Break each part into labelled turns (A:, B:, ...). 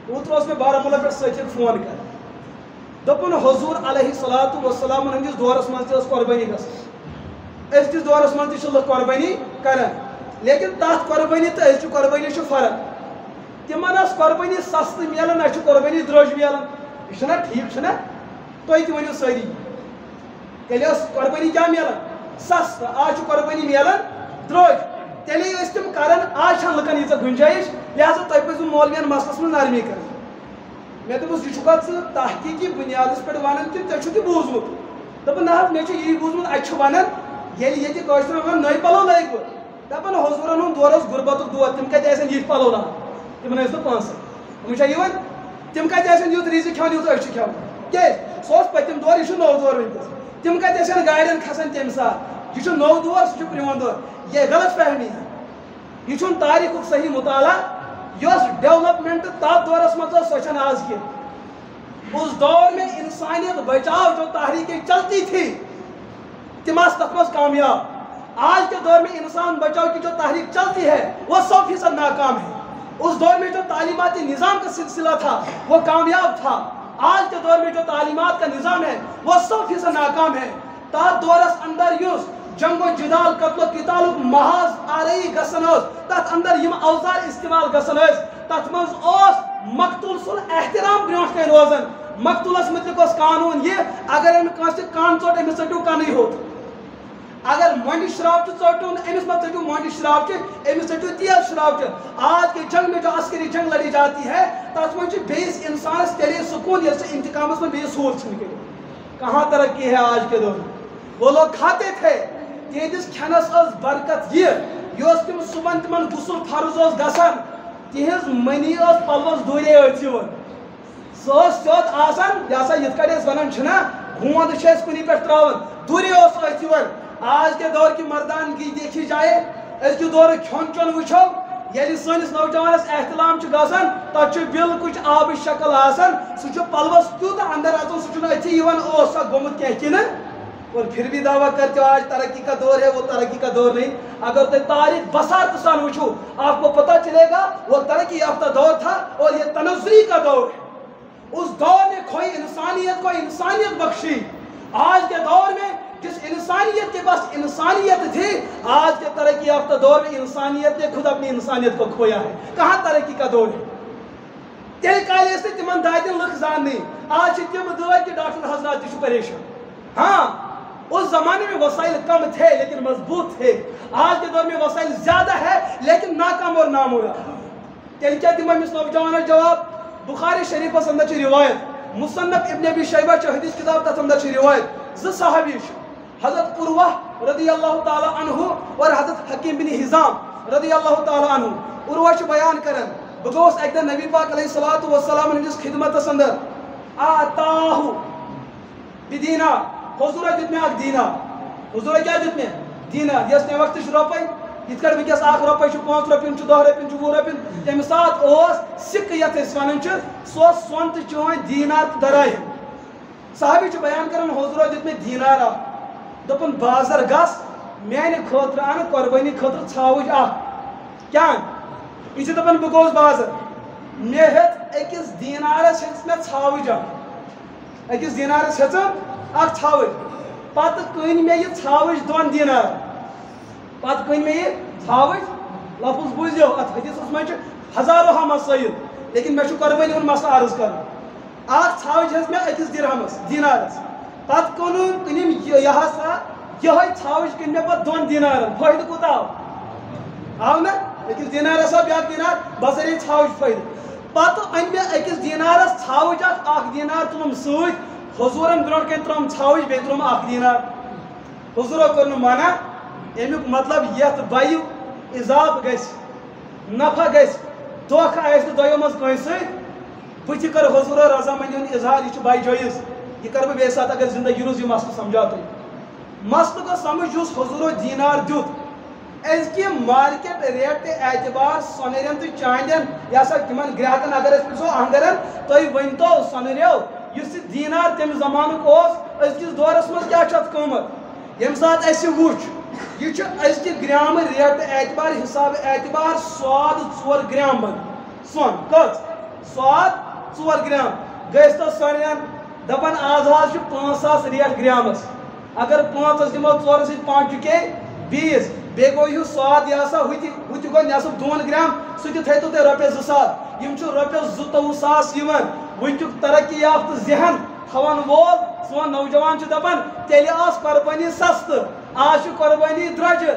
A: اوتر میں بارہمولہ پہ سچر فون کر دپن حضور علیہ الصلوۃ والسلام ہندس دورس مز قربانی گژھان ازکس دورس مز لوگ قربانی کران لیکن تات قربانی تو از قربانی فرق تمن قربانی سست ملان اچھا قربانی درج ملان یہ ٹھیک تھی تھی ورو ساری تیل قربانی کیا ملان سست آج قربانی ملان درج تیلے تم کران آج لکن یہ گنجائش لہذا تہ پہ مولوین مسلس من نرمی کر مے دس یہ تحقیقی بنیاد پہ ونان کہ ٹھیک تہ بوزمت دپن نا مے یہ بوزمت اتہ ونان یل یہ ون نئی پلو لگ بہ دپان حضورن ہند دور غربت دور تم کتہ یہ پلو لاگان تمن ٲسۍ نہٕ پونٛسہٕ وۄنۍ چھا یِوان تم کتہ یوٗت ریٖزِ کھٮ۪وان یوٗت أسۍ چھِ کھٮ۪وان کیٛازِ سُہ اوس پٔتِم دور یہِ چھُ نوٚو دور وٕنکٮ۪س تم کتہ گاڑٮ۪ن کھسان تمہِ ساتہٕ یہ چھُ نوٚو دور سُہ چھُ پرٛون دور یہ غلط فہمی ہے یہ چھُنہٕ تاریخُک صحیح مطالعہ یۄس ڈیولپمنٹ تتھ دورس منٛز ٲس سۄ چھنہٕ آز کینٛہہ اس دور میں انسانیت بچاؤ جو تحریکیں چلتی تھی تم تک منٛز کامیاب آج کے دور میں انسان بچاؤ کی جو تحریک چلتی ہے وہ 100% ناکام ہے اس دور میں جو تعلیماتی نظام کا سلسلہ تھا وہ کامیاب تھا آج کے دور میں جو تعلیمات کا نظام ہے وہ 100% ناکام ہے تات دورس اندر یس جنگ و جدال قتل و قتال محاذ آرائی گسن تت اندر یم اوزار استعمال گسن تت مز مقتول سن احترام برونٹ کن روزان مقتولس متعلق قانون یہ اگر کانس کان ژوٚٹ أمِس ژٔٹِو کَنٕے ہوٚت اگر مونڈی شراب ژوٚٹُن أمِس مت ژٔٹِو مونڈی شراب أمِس ژٔٹِو تیز شراب آج کے جنگ میں جو عسکری جنگ لڑی جاتی ہے تتھ منٛز چھُ بیٚیِس انسانس تیلے سکون ییٚلہِ سُہ انتقامس منٛز بیٚیِس سوٗر ژھٕنہِ کٔرِتھ کہاں ترقی ہے آج کے دور وہ لوگ کھاتے تھے تہندس کھینس برکت یہ تم صبح تمن غسل فرض گسان تہذ منی پلوس دورے یوان سہ سیود آسان یہ سا یت کٹ ونان گوند کن پہ تران دورے یوان آج کے دور کی مردانگی دیکھی جائے اس کے دور کھون چون وچھو یل سنس نوجوانس احتلام گسان تک بالکل آب شکل آسان سہ پلوس تیوت اندر اچان سہ اتھی سا گومت کی اور پھر بھی دعویٰ کرتے ہو آج ترقی کا دور ہے وہ ترقی کا دور نہیں اگر تو تاریخ بصارت سان وچھو آپ کو پتہ چلے گا وہ ترقی یافتہ دور تھا اور یہ تنزلی کا دور ہے اس دور نے کوئی انسانیت کو انسانیت بخشی آج کے دور میں جس انسانیت کے پاس انسانیت تھی آج کے ترقی یافتہ دور میں انسانیت نے خود اپنی انسانیت کو کھویا ہے کہاں ترقی کا دور ہے تیل کالے سے تمن دادن لکھ زان نہیں آج تم دور کے ڈاکٹر حضرات تھی پریشان ہاں اس زمانے میں وسائل کم تھے لیکن مضبوط تھے آج کے دور میں وسائل زیادہ ہے لیکن ناکام اور نامراد تیل کیا دم امس نوجوان جواب بخاری شریف اندر روایت مصنف ابن ابی شیبہ حدیث کتاب تر اندر روایت ز صحابی حضرت عروہ رضی اللہ تعالی عنہ اور حضرت حکیم بن حزام رضی اللہ تعالی عنہ عروہ بیان کرن بہ گوس ایک دن نبی پاک علیہ الصلوۃ والسلام ہندس خدمت اندر آتاہ بدینار حضور دیت میں اک دینار حضور کیا دیت میں دینار یس نے وقت روپے یت کڑ ونکس اخ روپے 5 روپے 10 روپے 20 روپے تمہ سات اوس سکھ یت اس ونن سو سونت چون دینار دراہم صحابی چھ بیان کرن حضور دیت میں دینار دپن بازر گس میانہ خاطر ان قربانی خاطر ژھاوج کیا یہ دپن بہ گوس بازر مے ہت اکس دینارس ہس مے ژھاوج اکس دینارس ہس اک ژھاوج پتہ کن مے یہ ژھاوج 2 دینار پتہ کن مے یہ ژھاوج لفظ بوزیو ات حدیثس من ہزاروں مسائل لیکن مے قربانی ہن مسئلہ عرض کر اک ژھاوج ہس مے اکس درہمس دینارس پتہ کنم یہ ہسا یہ ژھاوج کن مے پتہ 2 دینار فائدہ کوتا آو نا اکس دینارس آو بیاکھ دینار بسر یہ ژھاوج فائدہ پتہ ان مے اکس دینارس ژھاوج اک دینار تلم سۭتۍ حضورن برونٹ کن ترم ژھاوج بے ترم اک دینار حضورو کر منع امیک مطلب یت بایو اضاف گس نفع گس دھوکہ آس دۄیو منٛز کٲنٛسہِ سۭتۍ بہٕ تہِ کر حضور رضامندی ہُنٛد اظہار یہ بائی جٲیز یہ کر بہٕ بیٚیہِ ساتہٕ اگر زندگی روٗز یہِ مسلہٕ سمجھاو تُہۍ مسلہٕ گوٚو سمجھ یُس حضورو دینار دیُت أزکہِ مارکیٹ ریٹ اعتبار سۄنرٮ۪ن تہٕ چاندٮ۪ن یہ ہسا تِمن گراہکن اگر أسۍ پرٛژھو اہنگرن تُہۍ ؤنۍتو سۄنریو یُس یہِ دیٖنار تمہِ زمانُک اوس أزکِس دورس منٛز کیٛاہ چھُ اتھ قۭمت ییٚمہِ ساتہٕ اَسہِ وُچھ یہ چھُ أزکہِ گرٛامہٕ ریٹ اعتبار حساب اعتبار 4 گرام بن سۄن کٔژ سواد 4 گرام گٔژھ تو سڑین دپان آز حظ 5,000 ریٹ گرامس اگر 5 دمو 4 سۭتۍ 5 چُکے 20 بیٚیہِ گوٚو یہِ سواد یہِ ہسا ہُتہِ گوٚو نٮ۪صف 2 گرام سُہ تہِ تھٲیتو تُہۍ رۄپیس 2,000 یِم چھِ رۄپیس 22,000 یِوان وٕنکیُک ترقی یافتہٕ ذہن تھاون وول سون نوجوان چھِ دپان تیٚلہِ ٲس قۄربٲنی سستہٕ آز چھِ قۄربٲنی درٛوجہِ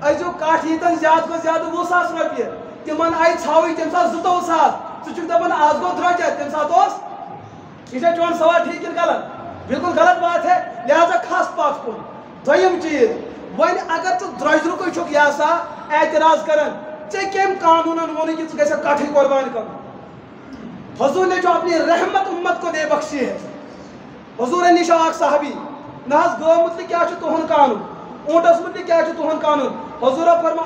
A: أزیُک کٹھ ییٖتن زیادٕ کھۄتہٕ زیادٕ 20,000 رۄپیہِ تِمن آیہِ ژھاوٕج تمہِ ساتہٕ 22,000 ژٕ چھُکھ دپان آز گوٚو درٛوجر تمہِ ساتہٕ اوس یہ چھا چون سوال ٹھیک کِنہٕ غلط بالکل غلط بات ہے لہذا کھس پتھ کُن دوٚیِم چیٖز وۄنۍ اگر ژٕ درٛوجرُکٕے چھُکھ یہِ ہسا اعتراض کران ژےٚ کٔمۍ قانوٗنن ووٚنُے کہ ژٕ گژھکھ کٹھٕے قۄربان کرُن حضور نے جو اپنی رحمت امت کو دے بخشی ہے حضور نش اکھ صحابی نہ حظ گٲو متعلق کیٛاہ چھُ تُہُنٛد قانوٗن اونٹس متعلق کیٛاہ چھُ تُہُنٛد قانوٗن حضورو فرما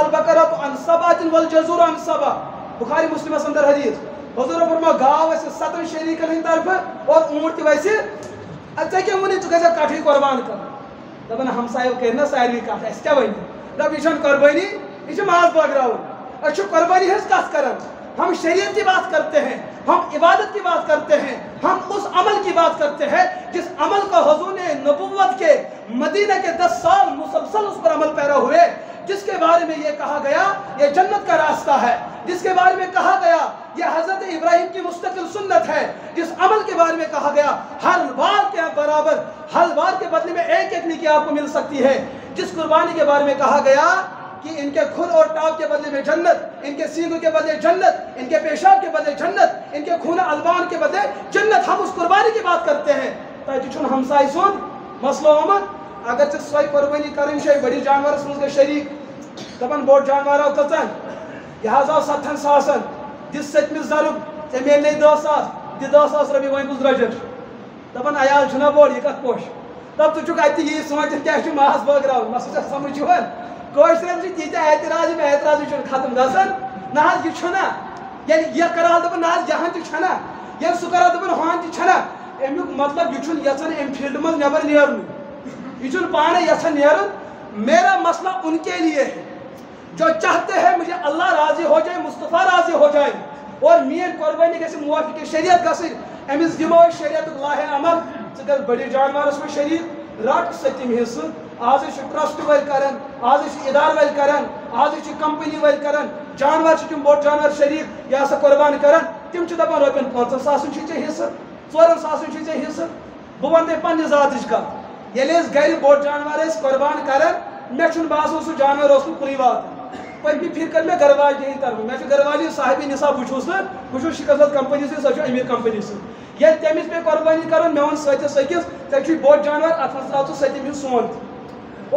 A: البقرۃ عن سبعۃ والجزور عن سبع بخاری مسلمس اندر حدیث حضورو فرما گاو ویسے 7 شریکن ہٕنٛدِ طرفہٕ اور اونٹ تہِ ویسے ژےٚ کیٛاہ ووٚنُے ژٕ گژھکھ کٹھٕے قۄربان کرُن دپان ہمسایو کٔرۍ نا سارنٕے کتھ اَسہِ کیٛاہ وَنہِ دپ یہِ چھَنہٕ قۄربٲنی یہِ چھِ ماز بٲگراوُن أسۍ چھِ قۄربٲنی ہٕنٛز کتھ کران ہم شریعت کی بات کرتے ہیں ہم عبادت کی بات کرتے ہیں ہم اس عمل کی بات کرتے ہیں جس عمل کو حضور نے نبوت کے مدینہ کے 10 سال مسلسل اس پر عمل پیرا ہوئے جس کے بارے میں یہ کہا گیا یہ جنت کا راستہ ہے جس کے بارے میں کہا گیا یہ حضرت ابراہیم کی مستقل سنت ہے جس عمل کے بارے میں کہا گیا ہر بار کے برابر ہر بار کے بدلے میں ایک نیکی آپ کو مل سکتی ہے جس قربانی کے بارے میں کہا گیا کہ ان کے کھل اور ٹاپ کے بدلے میں جنت ان کے سینگوں کے بدلے جنت ان کے پیشاب کے بدلے جنت ان کے خون البان کے بدلے جنت ہم اس قربانی کی بات کرتے ہیں تاکہ چھن ہمسائے سن مسئلہ آمد اگر ژٕ سوے قربانی کرٕنۍ چھے بڑی جانورس منٛز گژھِ شریک دپان بوٚڑ جانور آو کٔژن یہِ حظ آو 7,000 دِس 7مِس ضرب ژےٚ میلنے 10,000 دِ 10,000 رۄپیہِ وۄنۍ کُس درٛوجر دپان عیال چھُنا بوٚڑ یہِ کتھ پوش دپ ژٕ چھُکھ اَتہِ یی سونٛچِتھ کیٛاہ چھُ ماز بٲگراوُن مسا چھا سمجھ یِوان کٲشرٮ۪ن چھِ تیٖتیٛاہ اعتراض یِم اعتراضٕے چھُنہٕ ختم گژھان نہ حظ یہِ چھُنا ییٚلہِ یہِ کرہال دپان نہ حظ یہن تہِ چھنا ییٚلہِ سُہ کرہال دپان ہۄن تہِ چھنا امیُک مطلب یہِ چھُنہٕ یژھان امہِ فیٖلڈٕ منٛز نٮ۪بر نیرُن یہ چھُنہٕ پانے یژھان نیرُن میرا مسئلہ ان کے لیے ہے جو چاہتے ہیں مجھے اللہ راضی ہو جائے مصطفیٰ راضی ہو جائے اور میٲنۍ قۄربٲنی گژھِ موافق شریعت گژھٕنۍ أمِس دِمو أسۍ شریعتُک لاہے عمل ژٕ گژھ بٔڑِس جانورس منٛز شریٖک رٹ 7م حصہٕ آز چھِ ٹرسٹ وٲلۍ کران آز چھِ ادارٕ وٲلۍ کران آز چھِ کمپنی وٲلۍ کران جانور چھِ تِم بوٚڑ جانور شریٖک یہِ ہسا قۄربان کران تِم چھِ دپان رۄپین 5,000 چھُے ژےٚ حصہٕ 4,000 چھُے ژےٚ حصہٕ بہٕ ونہٕ تۄہہِ پننہِ ذاتٕچ کتھ ییٚلہِ أسۍ گرِ بوٚڑ جانور ٲسۍ قۄربان کران مےٚ چھُنہٕ باسان سُہ جانور اوس نہٕ کُنُے واتان پٔتمہِ پھِرِ کٔر مےٚ گرٕ واجنہِ ہِنٛدِ طرفہٕ مےٚ چھُ گرٕ واجنہِ صاحبہِ نِصاب بہٕ چھُس نہٕ شِکست کمپنی سۭتۍ سۄ چھِ أمیٖر کمپنی سۭتۍ ییٚلہِ تٔمِس پیٚیہِ قۄربٲنی کرُن مےٚ ووٚن سۭتِس أکِس ژےٚ چھُے بوٚڑ جانور اتھ منٛز ترٛاو ژٕ 7م حصہٕ سون تہِ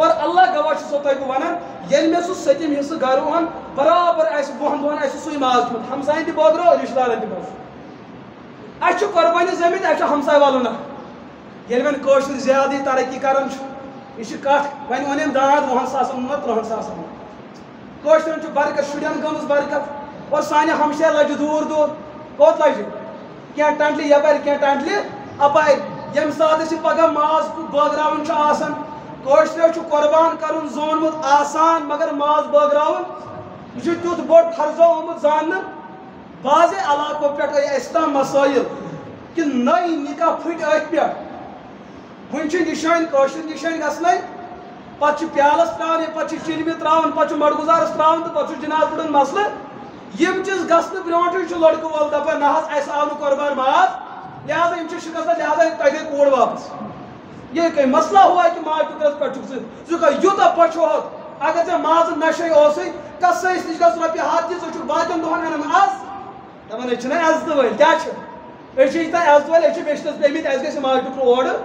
A: اور اللہ گواہ چھُسو تۄہہِ بہٕ ونان ییٚلہِ مےٚ سُہ 7م حصہٕ گرٕ اوٚن برابر آسہِ 2 دۄہن آسہِ سُے ماز کھیوٚمُت ہمساین تہِ بٲگرو رشتہٕ دارن تہِ بٲگرو اَسہِ چھُ قۄربٲنی زٲمٕتۍ اَسہِ چھُ ہمساے والُن اکھ ییٚلہِ وۄنۍ کٲشُر زیادٕ ترقی کران چھُ یہِ چھِ کتھ وۄنۍ اوٚنُم داند 20,000 اوٚنمُت 30,000 کٲشرٮ۪ن چھُ برکت شُرٮ۪ن گٔمٕژ برکت اور سانہِ ہمشیر لجہِ دوٗر دوٗر کوٚت لجہِ کینٛہہ ٹنٛڈلہِ یپارِ کینٛہہ ٹنٛڈلہِ اپارِ ییٚمہِ ساتہٕ أسۍ پگاہ ماز بٲگراوُن چھُ آسان کٲشرٮ۪و چھُ قۄربان کرُن زونمُت آسان مگر ماز بٲگراوُن یہِ چھُ تیُتھ بوٚڑ فرضو آمُت زاننہٕ بعضے علاقو پٮ۪ٹھ آیہِ اَسہِ تام مسٲیِل کہِ نٔے نِکاح پھٕٹۍ أتھۍ پٮ۪ٹھ وٕنہِ چھِ نِشٲنۍ کٲشِر نِشٲنۍ گژھنَے پتہٕ چھِ پیالس تراوان پتہٕ چھِ چِنبہِ تراوان پتہٕ چھُ مڑگُزارس تراوان تہٕ پتہٕ چھُ جناز بٔڑُن مسلہٕ یِم چیٖز گژھنہٕ برونٛٹھٕے چھُ لڑکہٕ وول دپان نہ حظ اَسہِ آو نہٕ قۄربان ماز لہٰذا یِم چھِ شِکست لہٰذا تۄہہِ گٔے کوٗر واپس یہ کوئی مسئلہ ہوا کہ ماز ٹُکرس پٮ۪ٹھ چھُکھ ژٕ گٔے یوٗتاہ پٔچھوہُکھ اگر ژےٚ مازٕ نشے اوسُے کسٲیِس نِش گژھ رۄپیہِ ہتھ دِ ژٕ چھُکھ باقین دۄہن انان آز دپان أسۍ چھِنہ عزتہٕ وٲلۍ کیٛاہ چھِ أسۍ چھِ ییٖتیٛاہ عزتہٕ وٲلۍ أسۍ چھِ بیٚچھنس پیٚمٕتۍ اَسہِ گژھِ ماز ٹُکرٕ اورٕ